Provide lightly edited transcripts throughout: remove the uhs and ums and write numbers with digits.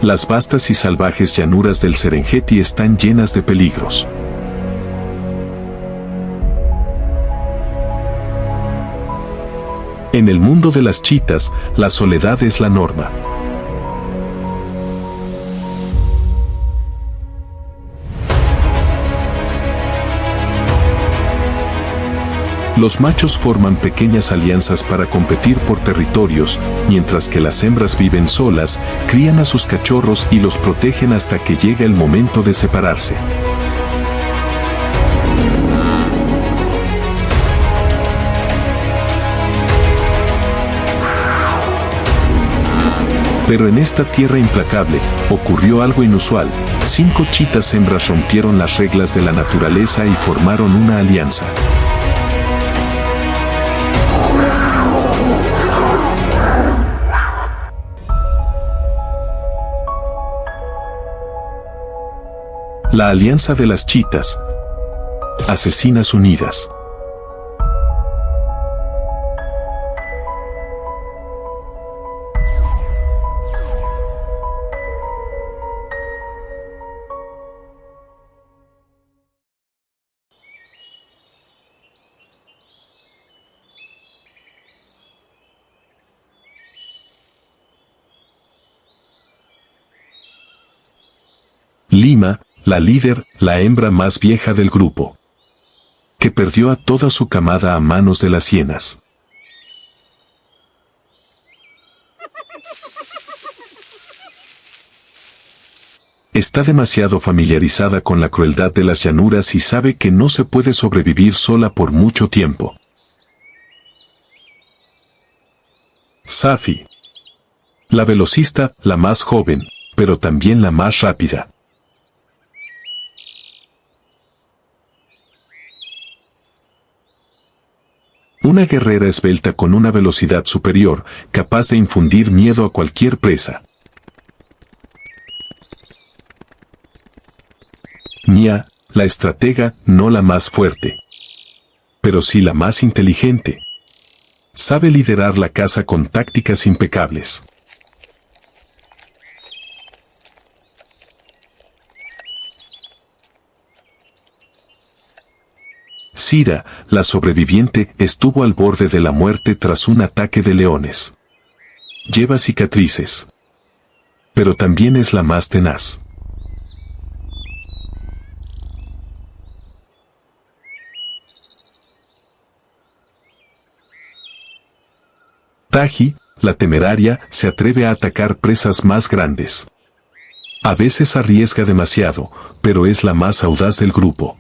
Las vastas y salvajes llanuras del Serengeti están llenas de peligros. En el mundo de las chitas, la soledad es la norma. Los machos forman pequeñas alianzas para competir por territorios, mientras que las hembras viven solas, crían a sus cachorros y los protegen hasta que llega el momento de separarse. Pero en esta tierra implacable, ocurrió algo inusual. 5 chitas hembras rompieron las reglas de la naturaleza y formaron una alianza. La Alianza de las Chitas. Asesinas unidas. Lima, la líder, la hembra más vieja del grupo, que perdió a toda su camada a manos de las hienas. Está demasiado familiarizada con la crueldad de las llanuras y sabe que no se puede sobrevivir sola por mucho tiempo. Safi, la velocista, la más joven, pero también la más rápida. Una guerrera esbelta con una velocidad superior, capaz de infundir miedo a cualquier presa. Nia, la estratega, no la más fuerte, pero sí la más inteligente. Sabe liderar la caza con tácticas impecables. Sira, la sobreviviente, estuvo al borde de la muerte tras un ataque de leones. Lleva cicatrices, pero también es la más tenaz. Taji, la temeraria, se atreve a atacar presas más grandes. A veces arriesga demasiado, pero es la más audaz del grupo.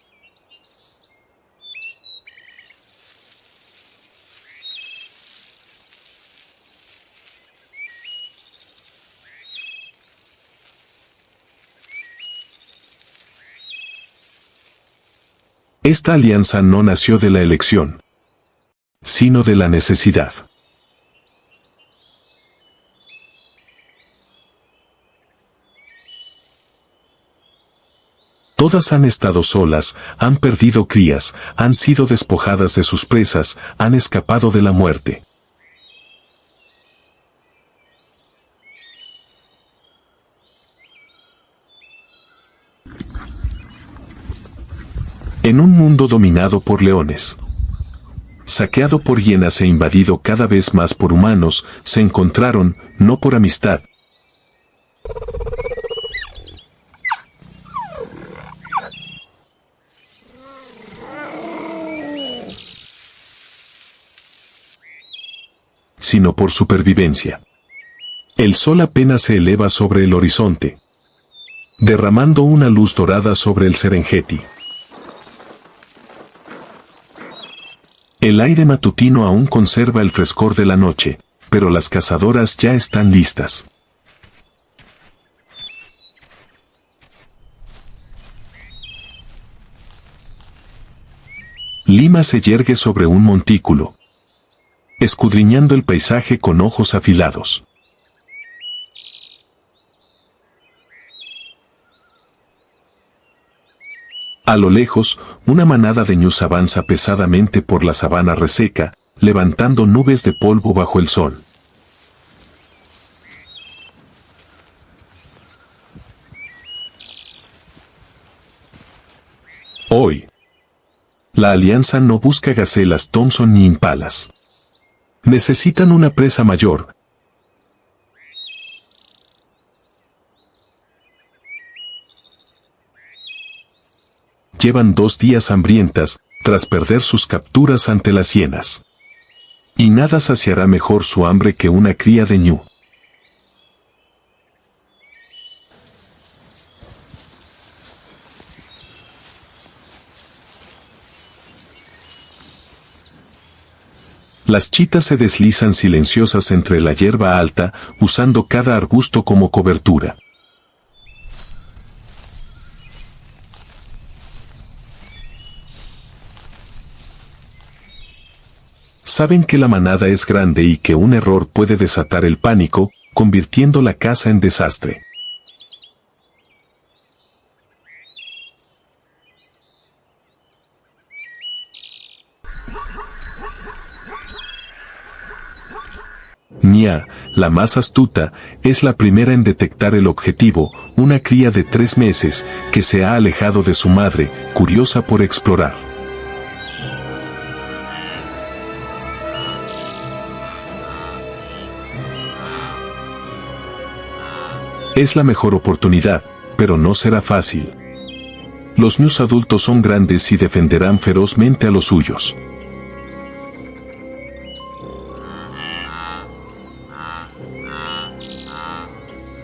Esta alianza no nació de la elección, sino de la necesidad. Todas han estado solas, han perdido crías, han sido despojadas de sus presas, han escapado de la muerte. En un mundo dominado por leones, saqueado por hienas e invadido cada vez más por humanos, se encontraron, no por amistad, sino por supervivencia. El sol apenas se eleva sobre el horizonte, derramando una luz dorada sobre el Serengeti. El aire matutino aún conserva el frescor de la noche, pero las cazadoras ya están listas. Lima se yergue sobre un montículo, escudriñando el paisaje con ojos afilados. A lo lejos, una manada de ñus avanza pesadamente por la sabana reseca, levantando nubes de polvo bajo el sol. Hoy, la alianza no busca gacelas Thompson ni impalas. Necesitan una presa mayor. Llevan 2 días hambrientas, tras perder sus capturas ante las hienas. Y nada saciará mejor su hambre que una cría de ñu. Las chitas se deslizan silenciosas entre la hierba alta, usando cada arbusto como cobertura. Saben que la manada es grande y que un error puede desatar el pánico, convirtiendo la caza en desastre. Nia, la más astuta, es la primera en detectar el objetivo, una cría de 3 meses, que se ha alejado de su madre, curiosa por explorar. Es la mejor oportunidad, pero no será fácil. Los ñus adultos son grandes y defenderán ferozmente a los suyos.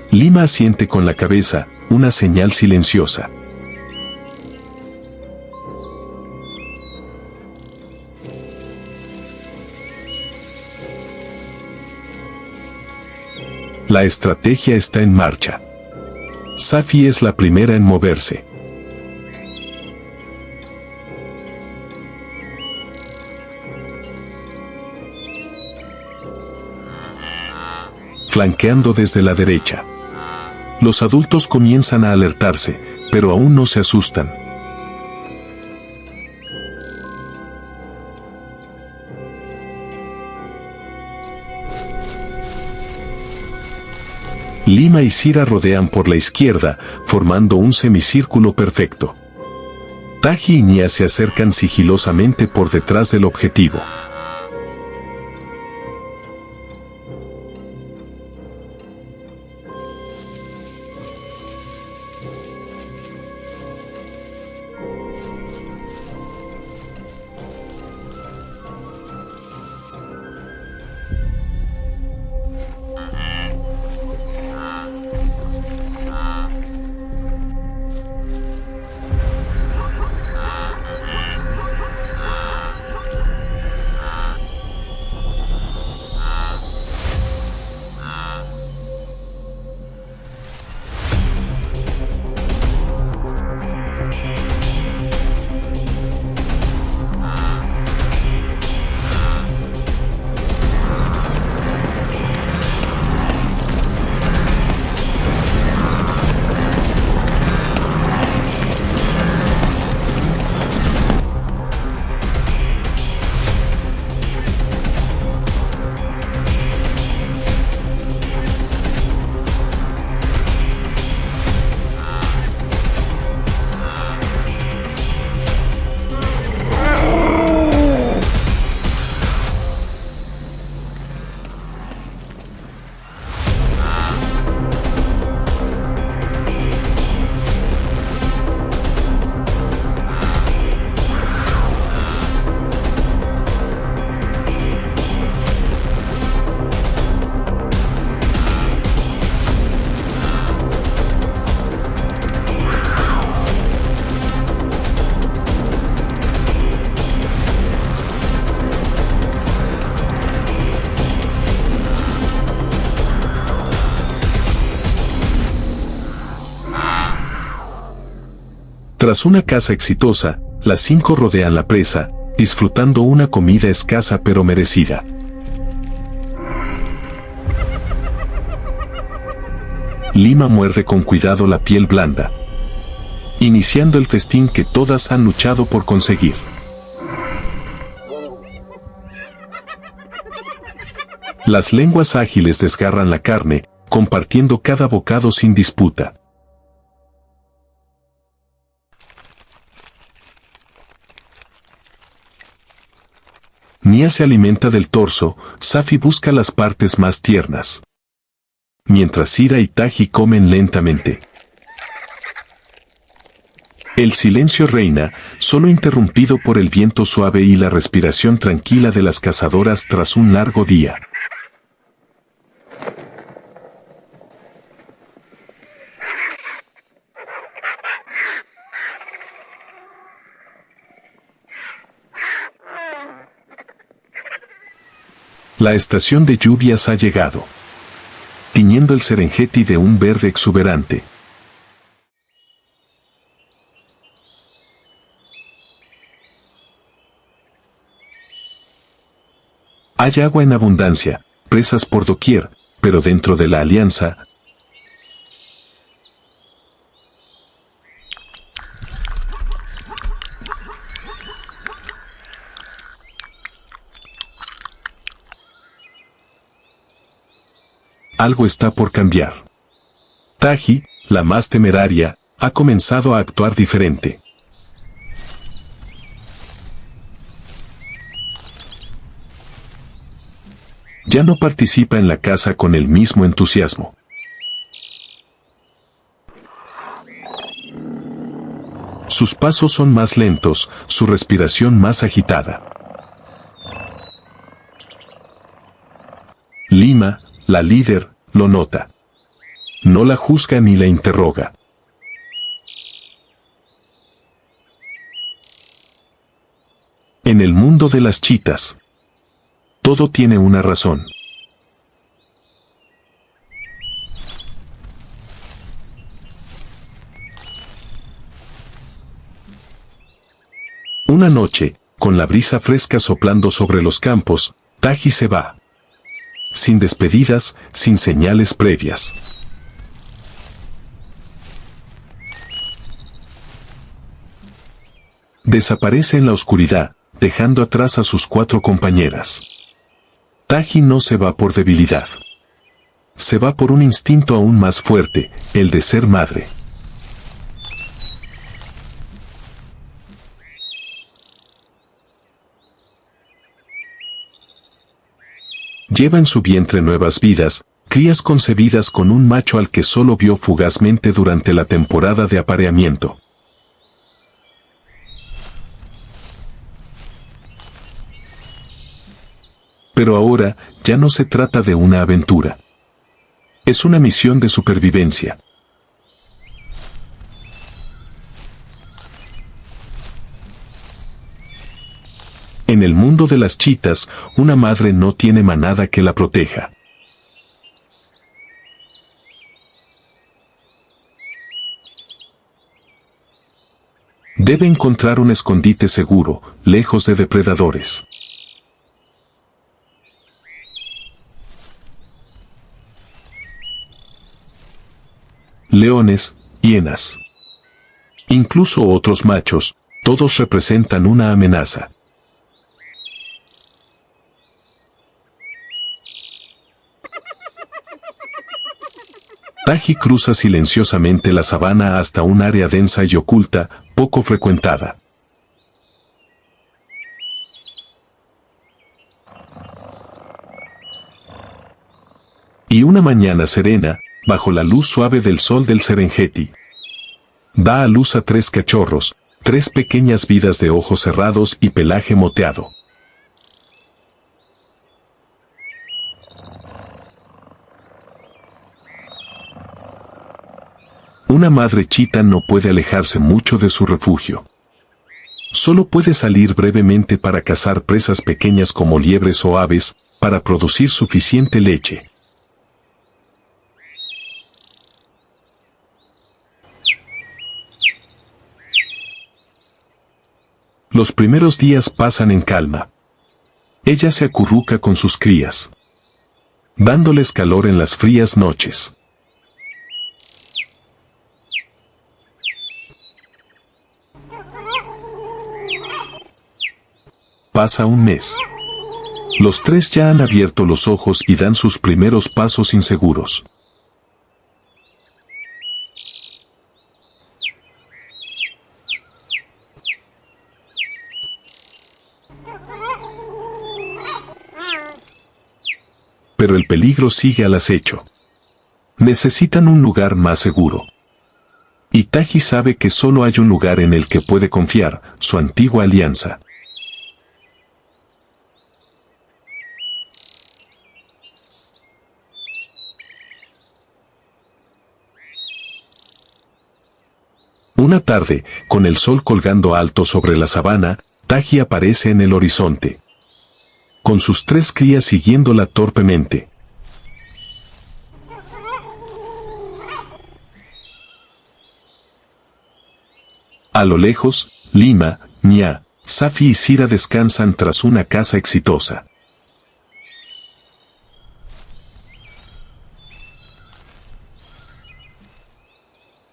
Lima asiente con la cabeza, una señal silenciosa. La estrategia está en marcha. Safi es la primera en moverse. Flanqueando desde la derecha. Los adultos comienzan a alertarse, pero aún no se asustan. Lima y Sira rodean por la izquierda, formando un semicírculo perfecto. Taji y Nia se acercan sigilosamente por detrás del objetivo. Tras una caza exitosa, las 5 rodean la presa, disfrutando una comida escasa pero merecida. Lima muerde con cuidado la piel blanda, iniciando el festín que todas han luchado por conseguir. Las lenguas ágiles desgarran la carne, compartiendo cada bocado sin disputa. Mia se alimenta del torso, Safi busca las partes más tiernas. Mientras Sira y Taji comen lentamente. El silencio reina, solo interrumpido por el viento suave y la respiración tranquila de las cazadoras tras un largo día. La estación de lluvias ha llegado, tiñendo el Serengeti de un verde exuberante. Hay agua en abundancia, presas por doquier, pero dentro de la alianza, algo está por cambiar. Taji, la más temeraria, ha comenzado a actuar diferente. Ya no participa en la caza con el mismo entusiasmo. Sus pasos son más lentos, su respiración más agitada. Lima, la líder, lo nota. No la juzga ni la interroga. En el mundo de las chitas, todo tiene una razón. Una noche, con la brisa fresca soplando sobre los campos, Taji se va. Sin despedidas, sin señales previas. Desaparece en la oscuridad, dejando atrás a sus 4 compañeras. Taji no se va por debilidad. Se va por un instinto aún más fuerte, el de ser madre. Lleva en su vientre nuevas vidas, crías concebidas con un macho al que solo vio fugazmente durante la temporada de apareamiento. Pero ahora, ya no se trata de una aventura. Es una misión de supervivencia. En el mundo de las chitas, una madre no tiene manada que la proteja. Debe encontrar un escondite seguro, lejos de depredadores. Leones, hienas. Incluso otros machos, todos representan una amenaza. Taji cruza silenciosamente la sabana hasta un área densa y oculta, poco frecuentada. Y una mañana serena, bajo la luz suave del sol del Serengeti, da a luz a 3 cachorros, 3 pequeñas vidas de ojos cerrados y pelaje moteado. Una madre chita no puede alejarse mucho de su refugio. Solo puede salir brevemente para cazar presas pequeñas como liebres o aves, para producir suficiente leche. Los primeros días pasan en calma. Ella se acurruca con sus crías, dándoles calor en las frías noches. Pasa un mes. Los 3 ya han abierto los ojos y dan sus primeros pasos inseguros. pero el peligro sigue al acecho. Necesitan un lugar más seguro. Y Taji sabe que solo hay un lugar en el que puede confiar, su antigua alianza. Una tarde, con el sol colgando alto sobre la sabana, Taji aparece en el horizonte, con sus 3 crías siguiéndola torpemente. A lo lejos, Lima, Nya, Safi y Sira descansan tras una caza exitosa.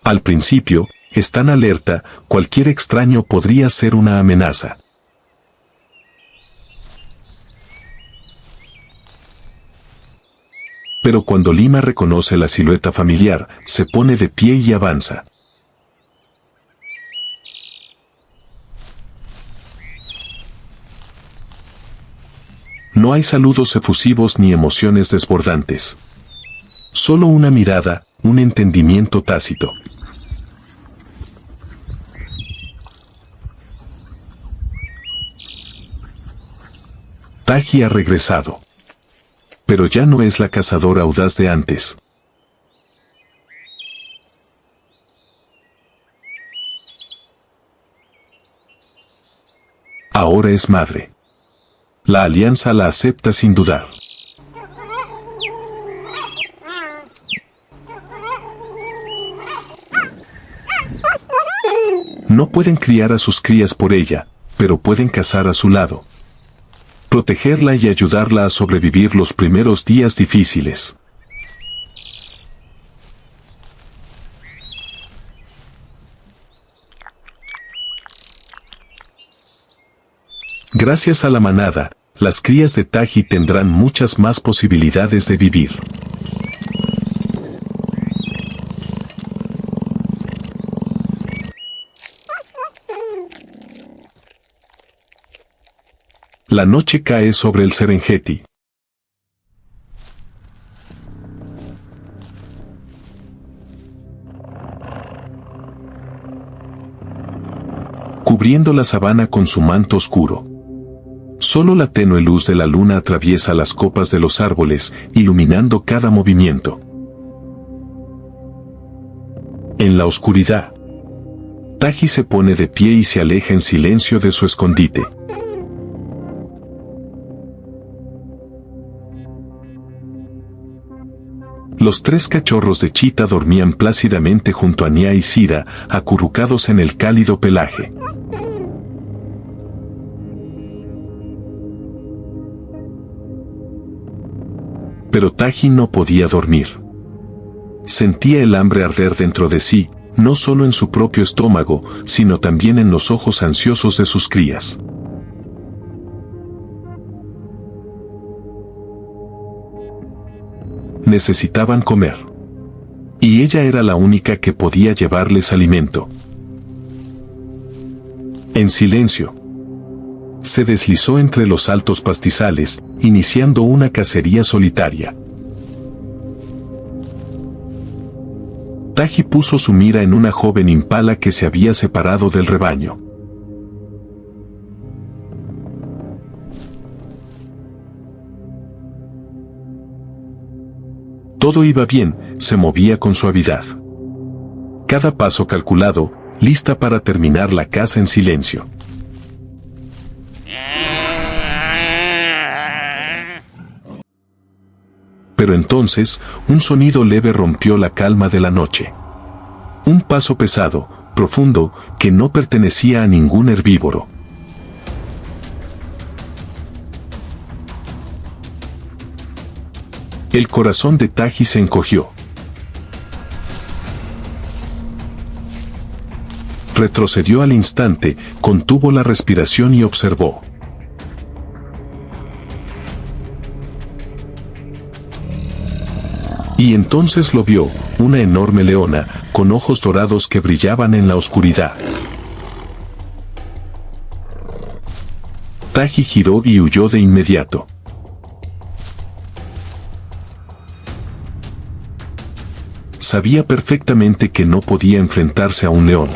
Al principio, están alerta, cualquier extraño podría ser una amenaza. Pero cuando Lima reconoce la silueta familiar, se pone de pie y avanza. No hay saludos efusivos ni emociones desbordantes. Solo una mirada, un entendimiento tácito. Taji ha regresado. Pero ya no es la cazadora audaz de antes. Ahora es madre. La alianza la acepta sin dudar. No pueden criar a sus crías por ella, pero pueden cazar a su lado. Protegerla y ayudarla a sobrevivir los primeros días difíciles. Gracias a la manada, las crías de Taji tendrán muchas más posibilidades de vivir. La noche cae sobre el Serengeti. Cubriendo la sabana con su manto oscuro. Solo la tenue luz de la luna atraviesa las copas de los árboles, iluminando cada movimiento. En la oscuridad, Taji se pone de pie y se aleja en silencio de su escondite. Los 3 cachorros de chita dormían plácidamente junto a Nya y Sira, acurrucados en el cálido pelaje. Pero Taji no podía dormir. Sentía el hambre arder dentro de sí, no solo en su propio estómago, sino también en los ojos ansiosos de sus crías. Necesitaban comer. Y ella era la única que podía llevarles alimento. En silencio, se deslizó entre los altos pastizales, iniciando una cacería solitaria. Taji puso su mira en una joven impala que se había separado del rebaño. Todo iba bien, se movía con suavidad. Cada paso calculado, lista para terminar la caza en silencio. Pero entonces, un sonido leve rompió la calma de la noche. Un paso pesado, profundo, que no pertenecía a ningún herbívoro. El corazón de Taji se encogió. Retrocedió al instante, contuvo la respiración y observó. Y entonces lo vio, una enorme leona, con ojos dorados que brillaban en la oscuridad. Taji giró y huyó de inmediato. sabía perfectamente que no podía enfrentarse a un león.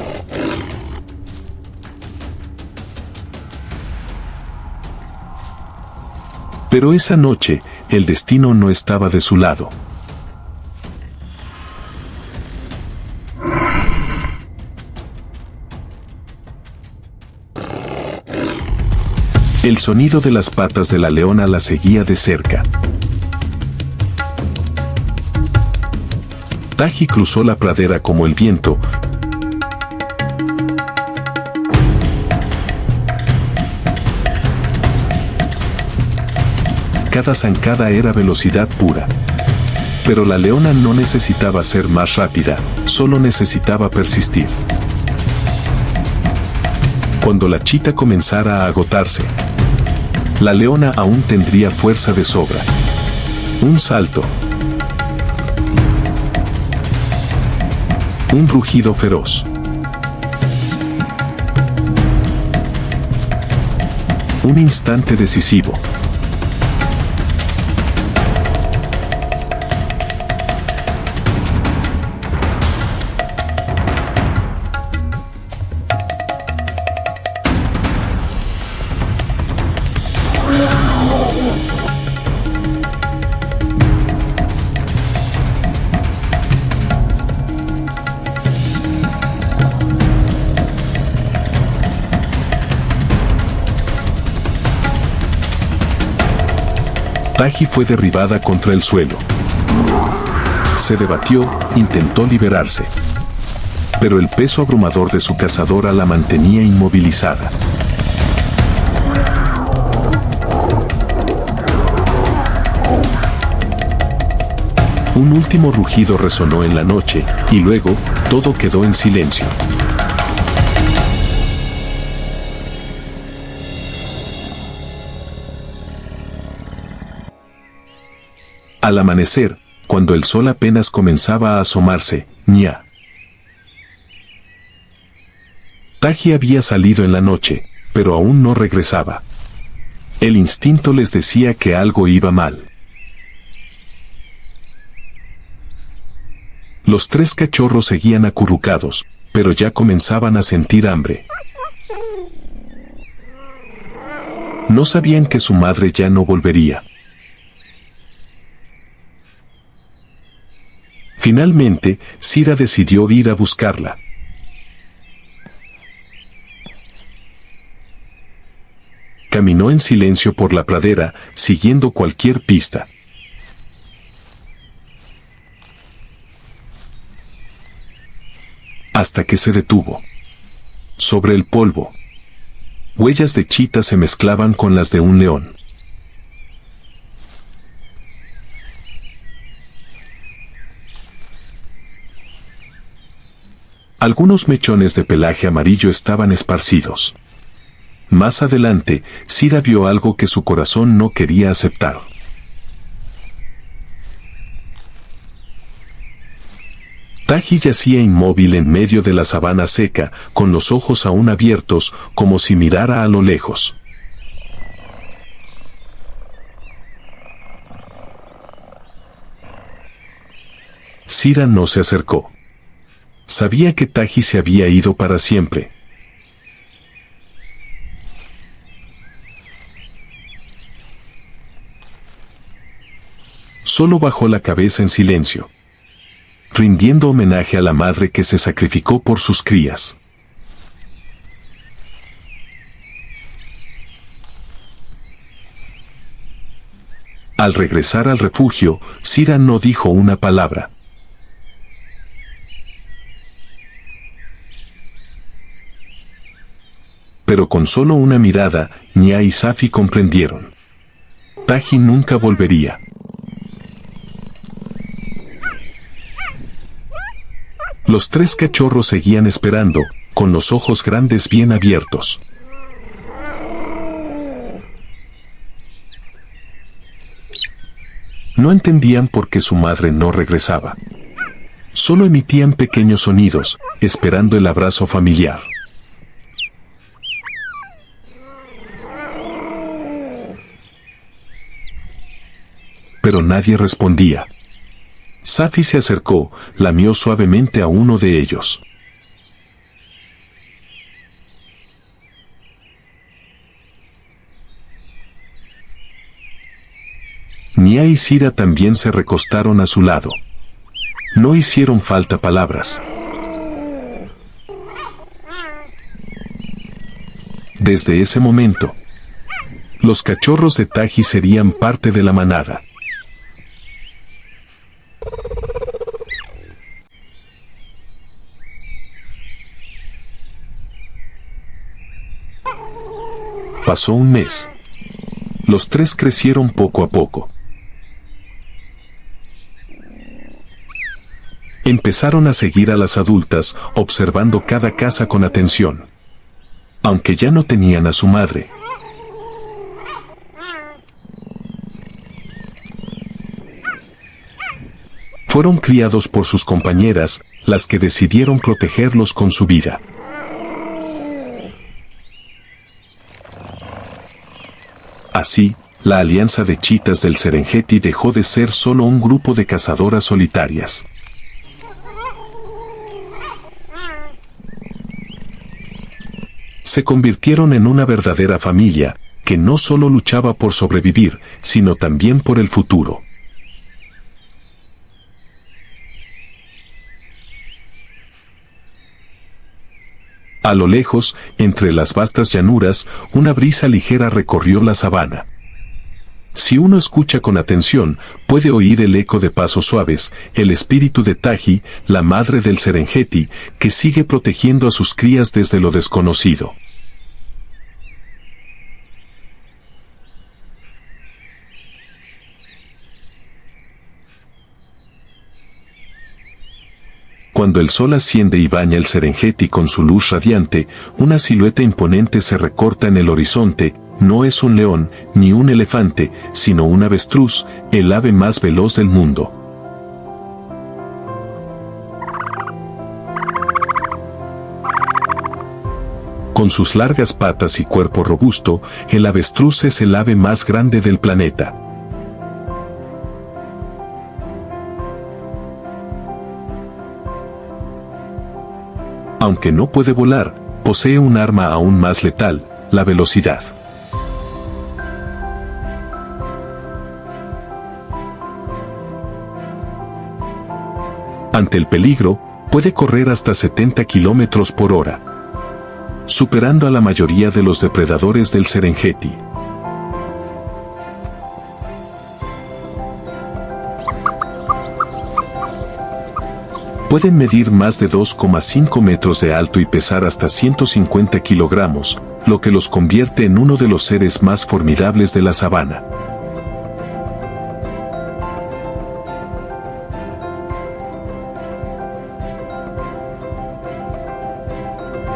Pero esa noche, el destino no estaba de su lado. El sonido de las patas de la leona la seguía de cerca. Taji cruzó la pradera como el viento. Cada zancada era velocidad pura. Pero la leona no necesitaba ser más rápida, solo necesitaba persistir. Cuando la chita comenzara a agotarse, la leona aún tendría fuerza de sobra. Un salto. Un rugido feroz. Un instante decisivo. Taji fue derribada contra el suelo. Se debatió, intentó liberarse. Pero el peso abrumador de su cazadora la mantenía inmovilizada. Un último rugido resonó en la noche, y luego, todo quedó en silencio. Al amanecer, cuando el sol apenas comenzaba a asomarse, ña. Taji había salido en la noche, pero aún no regresaba. El instinto les decía que algo iba mal. Los tres cachorros seguían acurrucados, pero ya comenzaban a sentir hambre. No sabían que su madre ya no volvería. Finalmente, Sira decidió ir a buscarla. Caminó en silencio por la pradera, siguiendo cualquier pista. Hasta que se detuvo. Sobre el polvo, huellas de chita se mezclaban con las de un león. Algunos mechones de pelaje amarillo estaban esparcidos. Más adelante, Sira vio algo que su corazón no quería aceptar. Taji yacía inmóvil en medio de la sabana seca, con los ojos aún abiertos, como si mirara a lo lejos. Sira no se acercó. Sabía que Taji se había ido para siempre. Solo bajó la cabeza en silencio, rindiendo homenaje a la madre que se sacrificó por sus crías. Al regresar al refugio, Sira no dijo una palabra. Pero con solo una mirada, Nya y Safi comprendieron. Taji nunca volvería. Los tres cachorros seguían esperando, con los ojos grandes bien abiertos. No entendían por qué su madre no regresaba. Solo emitían pequeños sonidos, esperando el abrazo familiar. Pero nadie respondía. Safi se acercó, lamió suavemente a uno de ellos. Nia y Sira también se recostaron a su lado. No hicieron falta palabras. Desde ese momento, los cachorros de Taji serían parte de la manada. Pasó un mes. Los tres crecieron poco a poco. Empezaron a seguir a las adultas, observando cada casa con atención. Aunque ya no tenían a su madre. Fueron criados por sus compañeras, las que decidieron protegerlos con su vida. Así, la alianza de chitas del Serengeti dejó de ser solo un grupo de cazadoras solitarias. Se convirtieron en una verdadera familia, que no solo luchaba por sobrevivir, sino también por el futuro. A lo lejos, entre las vastas llanuras, una brisa ligera recorrió la sabana. Si uno escucha con atención, puede oír el eco de pasos suaves, el espíritu de Taji, la madre del Serengeti, que sigue protegiendo a sus crías desde lo desconocido. Cuando el sol asciende y baña el Serengeti con su luz radiante, una silueta imponente se recorta en el horizonte. No es un león, ni un elefante, sino un avestruz, el ave más veloz del mundo. Con sus largas patas y cuerpo robusto, el avestruz es el ave más grande del planeta. Aunque no puede volar, posee un arma aún más letal, la velocidad. Ante el peligro, puede correr hasta 70 kilómetros por hora, superando a la mayoría de los depredadores del Serengeti. Pueden medir más de 2,5 metros de alto y pesar hasta 150 kilogramos, lo que los convierte en uno de los seres más formidables de la sabana.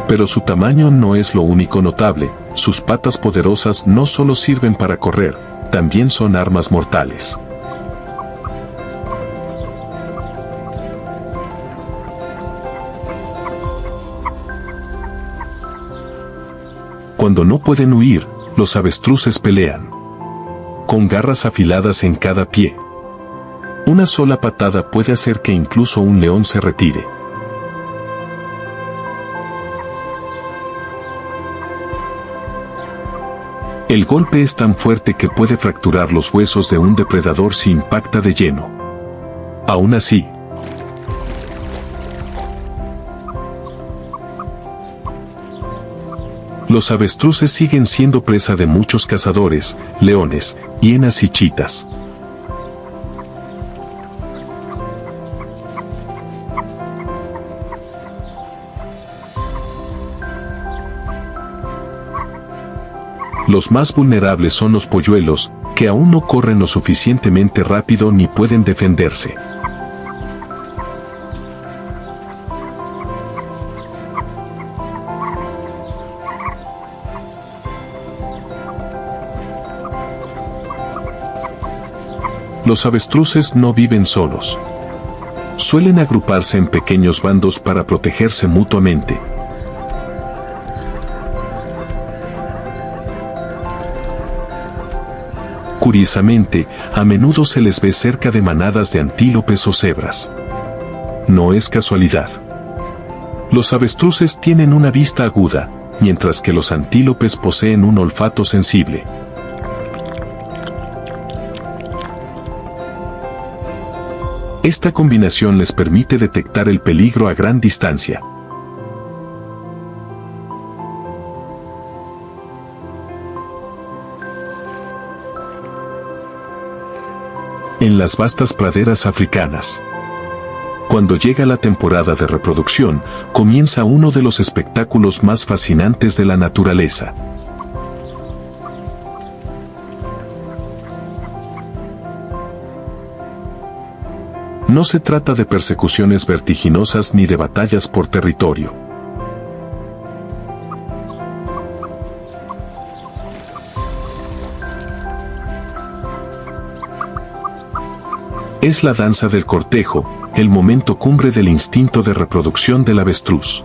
Pero su tamaño no es lo único notable, sus patas poderosas no solo sirven para correr, también son armas mortales. Cuando no pueden huir, los avestruces pelean. Con garras afiladas en cada pie. Una sola patada puede hacer que incluso un león se retire. El golpe es tan fuerte que puede fracturar los huesos de un depredador si impacta de lleno. Aún así, los avestruces siguen siendo presa de muchos cazadores, leones, hienas y chitas. Los más vulnerables son los polluelos, que aún no corren lo suficientemente rápido ni pueden defenderse. Los avestruces no viven solos. Suelen agruparse en pequeños bandos para protegerse mutuamente. Curiosamente, a menudo se les ve cerca de manadas de antílopes o cebras. No es casualidad. Los avestruces tienen una vista aguda, mientras que los antílopes poseen un olfato sensible. Esta combinación les permite detectar el peligro a gran distancia. En las vastas praderas africanas. Cuando llega la temporada de reproducción, comienza uno de los espectáculos más fascinantes de la naturaleza. No se trata de persecuciones vertiginosas ni de batallas por territorio. Es la danza del cortejo, el momento cumbre del instinto de reproducción del avestruz.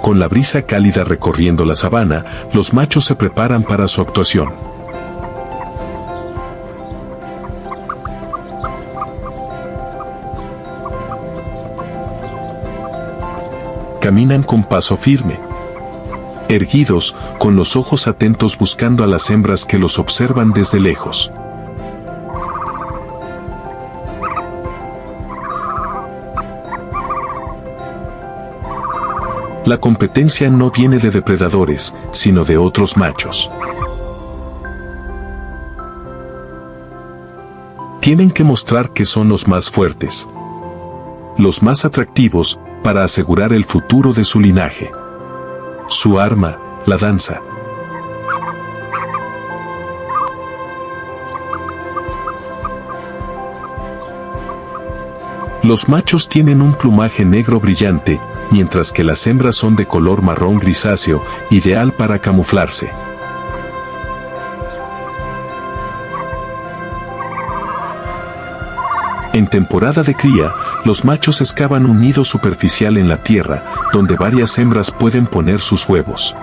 Con la brisa cálida recorriendo la sabana, los machos se preparan para su actuación. Caminan con paso firme, erguidos, con los ojos atentos buscando a las hembras que los observan desde lejos. La competencia no viene de depredadores, sino de otros machos. Tienen que mostrar que son los más fuertes, los más atractivos, para asegurar el futuro de su linaje. Su arma, la danza. Los machos tienen un plumaje negro brillante, mientras que las hembras son de color marrón grisáceo, ideal para camuflarse. En temporada de cría, los machos excavan un nido superficial en la tierra, donde varias hembras pueden poner sus huevos.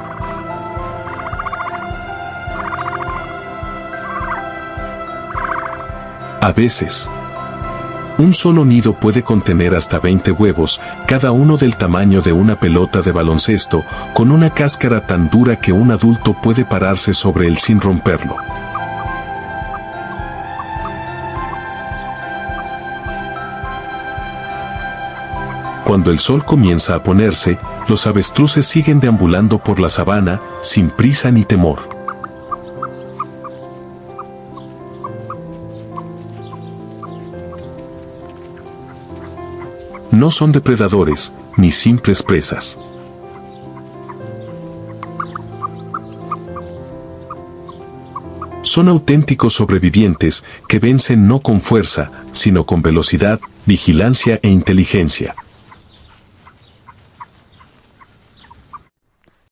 A veces, un solo nido puede contener hasta 20 huevos, cada uno del tamaño de una pelota de baloncesto, con una cáscara tan dura que un adulto puede pararse sobre él sin romperlo. Cuando el sol comienza a ponerse, los avestruces siguen deambulando por la sabana, sin prisa ni temor. No son depredadores, ni simples presas. Son auténticos sobrevivientes que vencen no con fuerza, sino con velocidad, vigilancia e inteligencia.